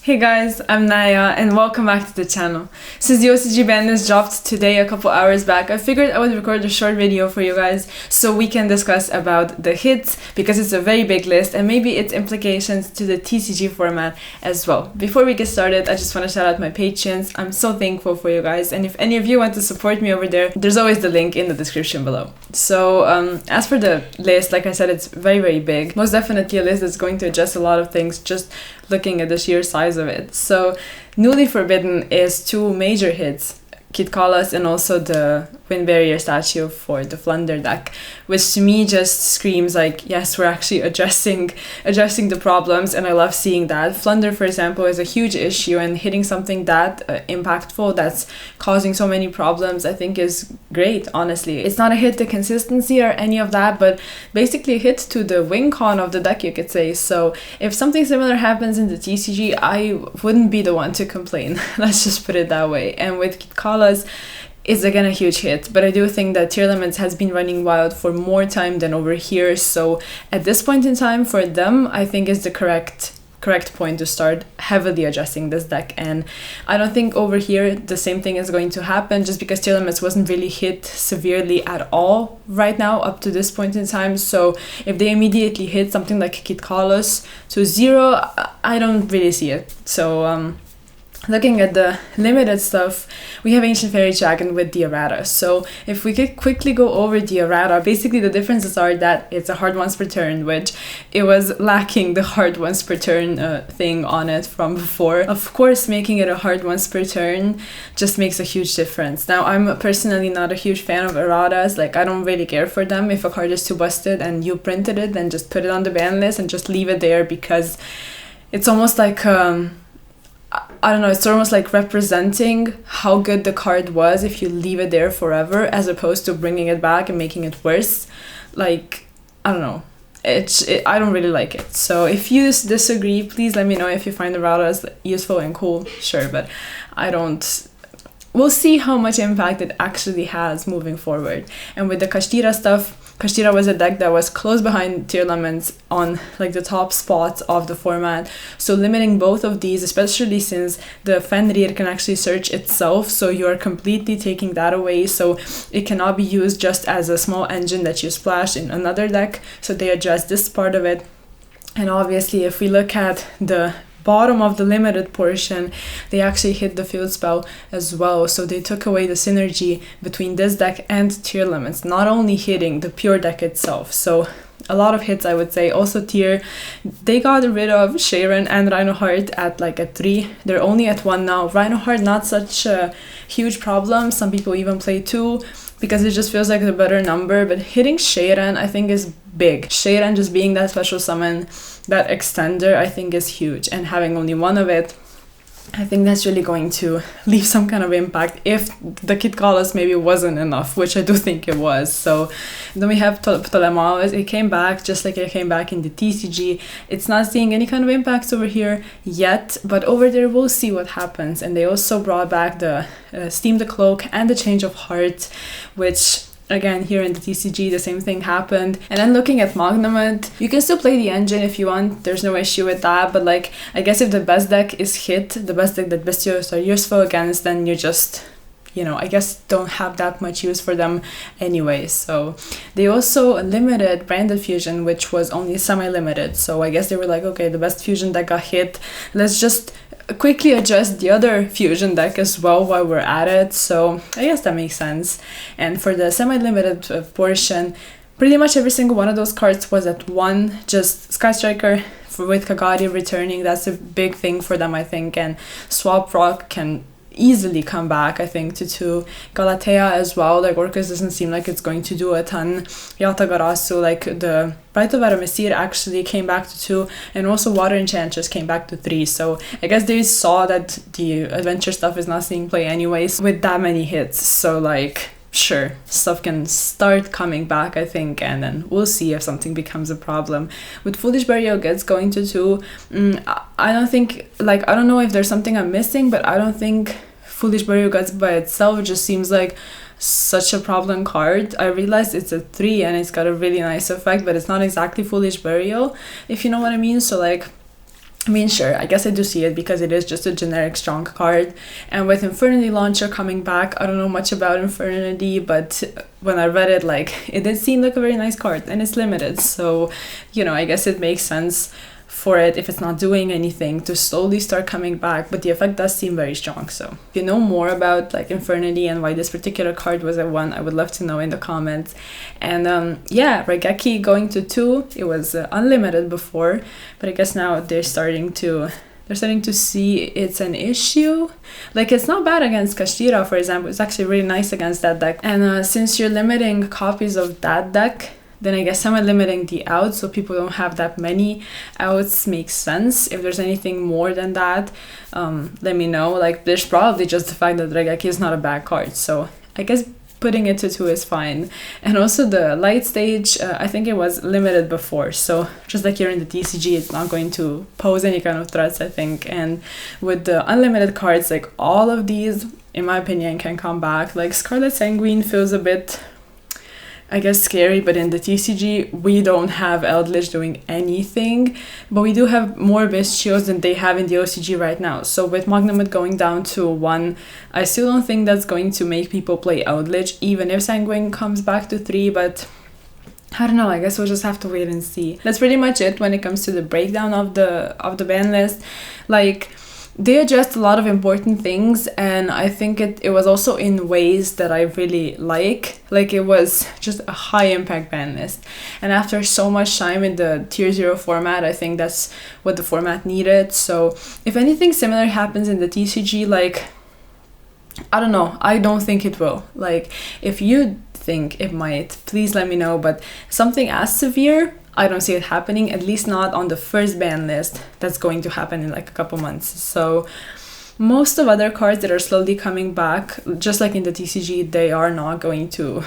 Hey guys, I'm Naya and welcome back to the channel. Since the OCG Banlist dropped today a couple hours back, I figured I would record a short video for you guys so we can discuss about the hits because it's a very big list and maybe its implications to the TCG format as well. Before we get started, I just want to shout out my patrons. I'm so thankful for you guys, and if any of you want to support me over there, there's always the link in the description below. So as for the list, like I said, it's very big. Most definitely a list that's going to adjust a lot of things just looking at the sheer size of it. So Newly Forbidden is two major hits, Kitkalas and also the Wind Barrier statue for the Flunder deck, which to me just screams like, yes, we're actually addressing the problems, and I love seeing that. Flunder, for example, is a huge issue, and hitting something that impactful that's causing so many problems, I think is great, honestly. It's not a hit to consistency or any of that, but basically a hit to the win con of the deck, you could say. So if something similar happens in the TCG, I wouldn't be the one to complain. Let's just put it that way. And with Kitkalas, it's again a huge hit, but I do think that Tier Limits has been running wild for more time than over here, so at this point in time for them, I think is the correct point to start heavily adjusting this deck. And I don't think over here the same thing is going to happen, just because Tier Limits wasn't really hit severely at all right now up to this point in time. So if they immediately hit something like Kitkalas to 0, I don't really see it. So looking at the limited stuff, we have Ancient Fairy Dragon with the errata. So if we could quickly go over the errata, basically the differences are that it's a hard once per turn, which it was lacking the hard once per turn thing on it from before. Of course, making it a hard once per turn just makes a huge difference. Now, I'm personally not a huge fan of erratas. Like, I don't really care for them. If a card is too busted and you printed it, then just put it on the ban list and just leave it there, because it's almost like I don't know, it's almost like representing how good the card was if you leave it there forever, as opposed to bringing it back and making it worse. Like, I don't know. I don't really like it. So if you disagree, please let me know. If you find the erratas useful and cool, sure, but I don't. We'll see how much impact it actually has moving forward. And with the Kashtira stuff, Kashtira was a deck that was close behind Tier Limits on like the top spots of the format. So limiting both of these, especially since the Fenrir can actually search itself, so you're completely taking that away. So it cannot be used just as a small engine that you splash in another deck. So they address this part of it. And obviously, if we look at the bottom of the limited portion, they actually hit the field spell as well, so they took away the synergy between this deck and Tier Limits, not only hitting the pure deck itself. So a lot of hits, I would say. Also Tier, they got rid of Sharon and Rhinoheart at 3. They're only at 1 now. Rhinoheart, not such a huge problem. Some people even play 2 because it just feels like the better number, but hitting Sharon I think is big. Sharon just being that special summon, that extender, I think is huge, and having only 1 of it, I think that's really going to leave some kind of impact if the Kitkalas maybe wasn't enough, which I do think it was. So then we have Ptolemaios. It came back just like it came back in the TCG. It's not seeing any kind of impacts over here yet, but over there we'll see what happens. And they also brought back the Steam the Cloak and the Change of Heart, which again, here in the TCG, the same thing happened. And then looking at Magnamut, you can still play the engine if you want. There's no issue with that. But like, I guess if the best deck is hit, the best deck that Bestios are useful against, then you just, I guess don't have that much use for them anyway. So they also limited Branded Fusion, which was only semi-limited. So I guess they were like, okay, the best fusion deck got hit. Let's just quickly adjust the other fusion deck as well while we're at it. So I guess that makes sense. And for the semi-limited portion, pretty much every single one of those cards was at 1. Just Sky Striker with Kagari returning, that's a big thing for them, I think. And Swap Rock can easily come back, I think, to 2. Galatea as well, like Orcus doesn't seem like it's going to do a ton. Yatagarasu, like the Bright of Aramesir actually came back to 2, and also Water Enchantress came back to 3. So I guess they saw that the adventure stuff is not seeing play anyways with that many hits. So like, sure, stuff can start coming back, I think, and then we'll see if something becomes a problem. With Foolish Burial Goods going to 2, I don't think, like, I don't know if there's something I'm missing, but I don't think Foolish Burial Goods by itself just seems like such a problem card. I realized it's a 3 and it's got a really nice effect, but it's not exactly Foolish Burial, if you know what I mean. So like, I mean, sure, I guess I do see it because it is just a generic strong card. And with Infernity Launcher coming back, I don't know much about Infernity, but when I read it, like, it did seem like a very nice card, and it's limited. So, you know, I guess it makes sense for it, if it's not doing anything, to slowly start coming back, but the effect does seem very strong. So if you know more about like Infernity and why this particular card was a 1, I would love to know in the comments. And yeah, Raigeki going to 2, it was unlimited before, but I guess now they're starting to see it's an issue. Like, it's not bad against Kashira, for example. It's actually really nice against that deck. And since you're limiting copies of that deck, then I guess I'm limiting the outs, so people don't have that many outs. Makes sense. If there's anything more than that, let me know. Like, there's probably just the fact that Raigeki is not a bad card, so I guess putting it to 2 is fine. And also the light stage, I think it was limited before, so just like here in the TCG, it's not going to pose any kind of threats, I think. And with the unlimited cards, like, all of these, in my opinion, can come back. Like, Scarlet Sanguine feels a bit, I guess, scary, but in the TCG we don't have Eldritch doing anything, but we do have more Bestios than they have in the OCG right now. So with Magnamut going down to 1, I still don't think that's going to make people play Eldritch, even if Sanguine comes back to 3, but I don't know, I guess we'll just have to wait and see. That's pretty much it when it comes to the breakdown of the ban list. Like, they addressed a lot of important things, and I think it was also in ways that I really like. Like, it was just a high impact ban list, and after so much time in the tier 0 format, I think that's what the format needed. So if anything similar happens in the TCG, like, I don't know, I don't think it will. Like, if you think it might, please let me know, but something as severe, I don't see it happening, at least not on the first ban list that's going to happen in like a couple months. So most of other cards that are slowly coming back, just like in the TCG, they are not going to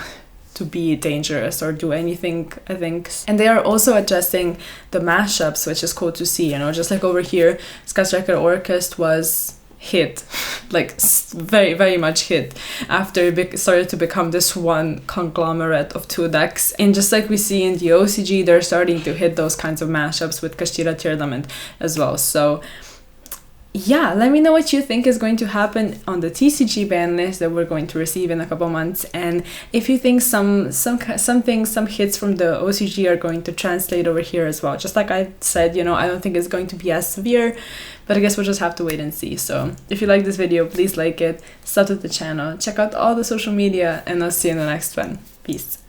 be dangerous or do anything, I think. And they are also adjusting the mashups, which is cool to see, you know, just like over here, Sky Striker Orchest was hit, like very, very much hit after it started to become this one conglomerate of 2 decks. And just like we see in the OCG, they're starting to hit those kinds of mashups with Kashira Tearlament as well. So yeah, let me know what you think is going to happen on the TCG ban list that we're going to receive in a couple months, and if you think some hits from the OCG are going to translate over here as well. Just like I said, you know, I don't think it's going to be as severe, but I guess we'll just have to wait and see. So if you like this video, please like it, sub to the channel, check out all the social media, and I'll see you in the next one. Peace.